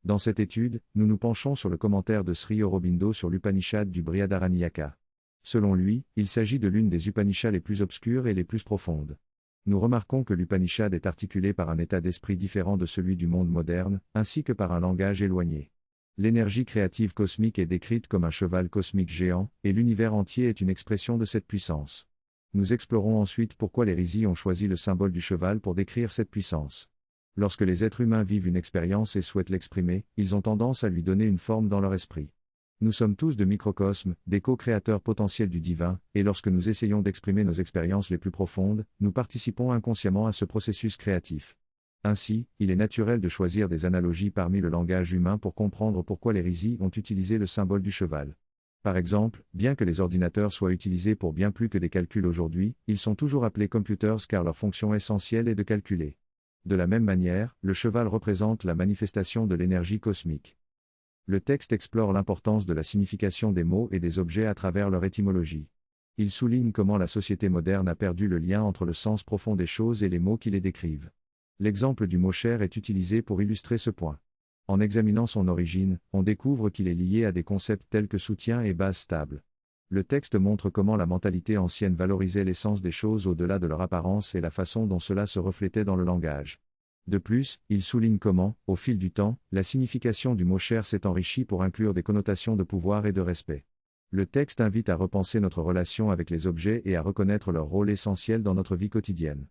Dans cette étude, nous nous penchons sur le commentaire de Sri Aurobindo sur l'Upanishad du Brihadaranyaka. Selon lui, il s'agit de l'une des Upanishads les plus obscures et les plus profondes. Nous remarquons que l'Upanishad est articulé par un état d'esprit différent de celui du monde moderne, ainsi que par un langage éloigné. L'énergie créative cosmique est décrite comme un cheval cosmique géant, et l'univers entier est une expression de cette puissance. Nous explorons ensuite pourquoi les Rishis ont choisi le symbole du cheval pour décrire cette puissance. Lorsque les êtres humains vivent une expérience et souhaitent l'exprimer, ils ont tendance à lui donner une forme dans leur esprit. Nous sommes tous de microcosmes, des co-créateurs potentiels du divin, et lorsque nous essayons d'exprimer nos expériences les plus profondes, nous participons inconsciemment à ce processus créatif. Ainsi, il est naturel de choisir des analogies parmi le langage humain pour comprendre pourquoi les Rishis ont utilisé le symbole du cheval. Par exemple, bien que les ordinateurs soient utilisés pour bien plus que des calculs aujourd'hui, ils sont toujours appelés computers car leur fonction essentielle est de calculer. De la même manière, le cheval représente la manifestation de l'énergie cosmique. Le texte explore l'importance de la signification des mots et des objets à travers leur étymologie. Il souligne comment la société moderne a perdu le lien entre le sens profond des choses et les mots qui les décrivent. L'exemple du mot cher est utilisé pour illustrer ce point. En examinant son origine, on découvre qu'il est lié à des concepts tels que soutien et base stable. Le texte montre comment la mentalité ancienne valorisait l'essence des choses au-delà de leur apparence et la façon dont cela se reflétait dans le langage. De plus, il souligne comment, au fil du temps, la signification du mot cher s'est enrichie pour inclure des connotations de pouvoir et de respect. Le texte invite à repenser notre relation avec les objets et à reconnaître leur rôle essentiel dans notre vie quotidienne.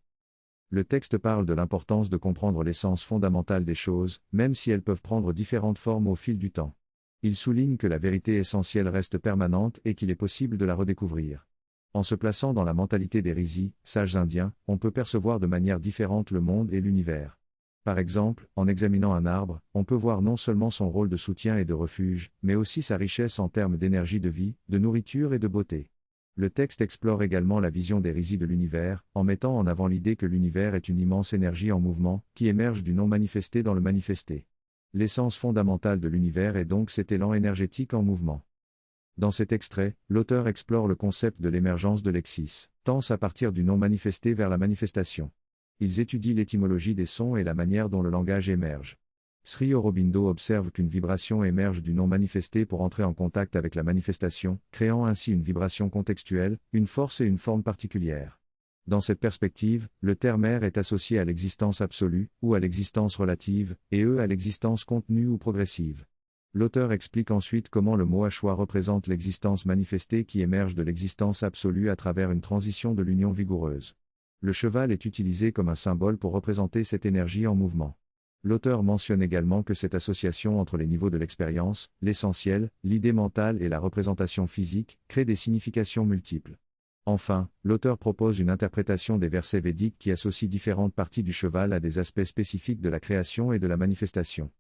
Le texte parle de l'importance de comprendre l'essence fondamentale des choses, même si elles peuvent prendre différentes formes au fil du temps. Il souligne que la vérité essentielle reste permanente et qu'il est possible de la redécouvrir. En se plaçant dans la mentalité des Rishis, sages indiens, on peut percevoir de manière différente le monde et l'univers. Par exemple, en examinant un arbre, on peut voir non seulement son rôle de soutien et de refuge, mais aussi sa richesse en termes d'énergie de vie, de nourriture et de beauté. Le texte explore également la vision des Rishis de l'univers, en mettant en avant l'idée que l'univers est une immense énergie en mouvement, qui émerge du non manifesté dans le manifesté. L'essence fondamentale de l'univers est donc cet élan énergétique en mouvement. Dans cet extrait, l'auteur explore le concept de l'émergence de l'exis, tendance à partir du non manifesté vers la manifestation. Ils étudient l'étymologie des sons et la manière dont le langage émerge. Sri Aurobindo observe qu'une vibration émerge du non manifesté pour entrer en contact avec la manifestation, créant ainsi une vibration contextuelle, une force et une forme particulière. Dans cette perspective, le terme air est associé à l'existence absolue, ou à l'existence relative, et à l'existence contenue ou progressive. L'auteur explique ensuite comment le mot Ashwa représente l'existence manifestée qui émerge de l'existence absolue à travers une transition de l'union vigoureuse. Le cheval est utilisé comme un symbole pour représenter cette énergie en mouvement. L'auteur mentionne également que cette association entre les niveaux de l'expérience, l'essentiel, l'idée mentale et la représentation physique, crée des significations multiples. Enfin, l'auteur propose une interprétation des versets védiques qui associe différentes parties du cheval à des aspects spécifiques de la création et de la manifestation.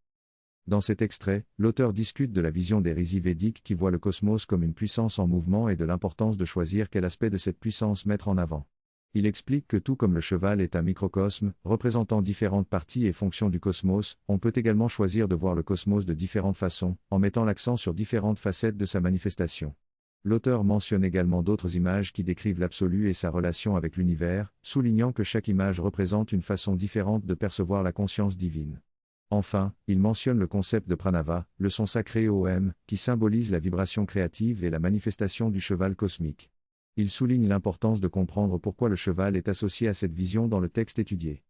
Dans cet extrait, l'auteur discute de la vision des Rishis védiques qui voient le cosmos comme une puissance en mouvement et de l'importance de choisir quel aspect de cette puissance mettre en avant. Il explique que tout comme le cheval est un microcosme, représentant différentes parties et fonctions du cosmos, on peut également choisir de voir le cosmos de différentes façons, en mettant l'accent sur différentes facettes de sa manifestation. L'auteur mentionne également d'autres images qui décrivent l'absolu et sa relation avec l'univers, soulignant que chaque image représente une façon différente de percevoir la conscience divine. Enfin, il mentionne le concept de pranava, le son sacré OM, qui symbolise la vibration créative et la manifestation du cheval cosmique. Il souligne l'importance de comprendre pourquoi le cheval est associé à cette vision dans le texte étudié.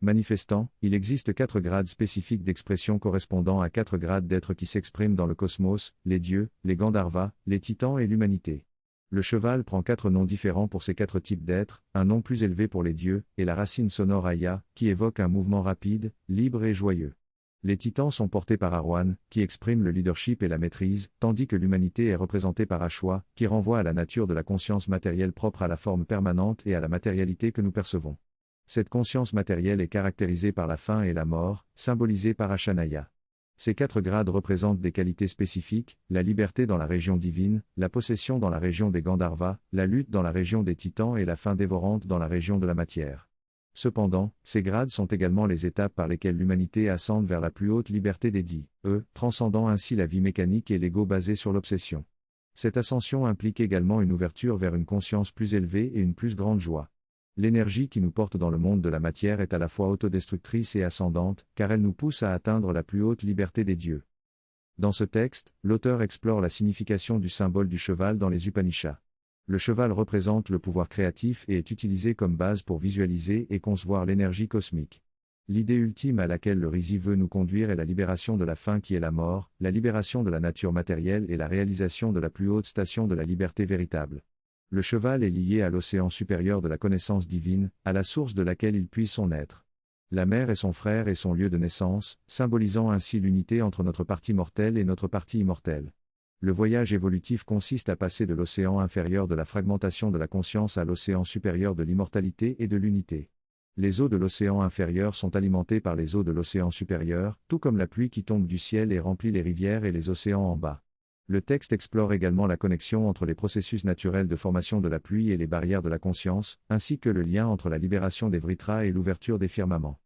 Manifestant, il existe 4 grades spécifiques d'expression correspondant à 4 grades d'êtres qui s'expriment dans le cosmos, les dieux, les Gandharvas, les titans et l'humanité. Le cheval prend 4 noms différents pour ces 4 types d'êtres, un nom plus élevé pour les dieux, et la racine sonore Aya, qui évoque un mouvement rapide, libre et joyeux. Les titans sont portés par Arwan, qui exprime le leadership et la maîtrise, tandis que l'humanité est représentée par Ashwa, qui renvoie à la nature de la conscience matérielle propre à la forme permanente et à la matérialité que nous percevons. Cette conscience matérielle est caractérisée par la faim et la mort, symbolisée par Ashanaya. Ces 4 grades représentent des qualités spécifiques, la liberté dans la région divine, la possession dans la région des Gandharvas, la lutte dans la région des titans et la faim dévorante dans la région de la matière. Cependant, ces grades sont également les étapes par lesquelles l'humanité ascende vers la plus haute liberté des dits, transcendant ainsi la vie mécanique et l'ego basé sur l'obsession. Cette ascension implique également une ouverture vers une conscience plus élevée et une plus grande joie. L'énergie qui nous porte dans le monde de la matière est à la fois autodestructrice et ascendante, car elle nous pousse à atteindre la plus haute liberté des dieux. Dans ce texte, l'auteur explore la signification du symbole du cheval dans les Upanishads. Le cheval représente le pouvoir créatif et est utilisé comme base pour visualiser et concevoir l'énergie cosmique. L'idée ultime à laquelle le Rishi veut nous conduire est la libération de la fin qui est la mort, la libération de la nature matérielle et la réalisation de la plus haute station de la liberté véritable. Le cheval est lié à l'océan supérieur de la connaissance divine, à la source de laquelle il puise son être. La mère est son frère et son lieu de naissance, symbolisant ainsi l'unité entre notre partie mortelle et notre partie immortelle. Le voyage évolutif consiste à passer de l'océan inférieur de la fragmentation de la conscience à l'océan supérieur de l'immortalité et de l'unité. Les eaux de l'océan inférieur sont alimentées par les eaux de l'océan supérieur, tout comme la pluie qui tombe du ciel et remplit les rivières et les océans en bas. Le texte explore également la connexion entre les processus naturels de formation de la pluie et les barrières de la conscience, ainsi que le lien entre la libération des vritras et l'ouverture des firmaments.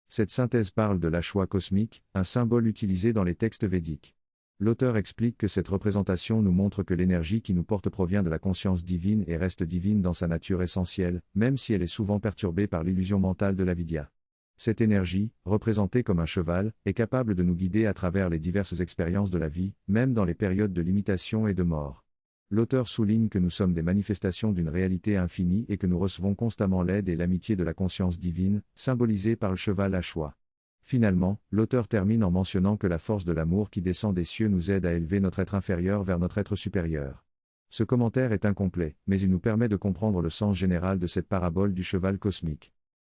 Cette synthèse parle de l'ashwa cosmique, un symbole utilisé dans les textes védiques. L'auteur explique que cette représentation nous montre que l'énergie qui nous porte provient de la conscience divine et reste divine dans sa nature essentielle, même si elle est souvent perturbée par l'illusion mentale de l'avidya. Cette énergie, représentée comme un cheval, est capable de nous guider à travers les diverses expériences de la vie, même dans les périodes de limitation et de mort. L'auteur souligne que nous sommes des manifestations d'une réalité infinie et que nous recevons constamment l'aide et l'amitié de la conscience divine, symbolisée par le cheval Ashwa. Finalement, l'auteur termine en mentionnant que la force de l'amour qui descend des cieux nous aide à élever notre être inférieur vers notre être supérieur. Ce commentaire est incomplet, mais il nous permet de comprendre le sens général de cette parabole du cheval cosmique.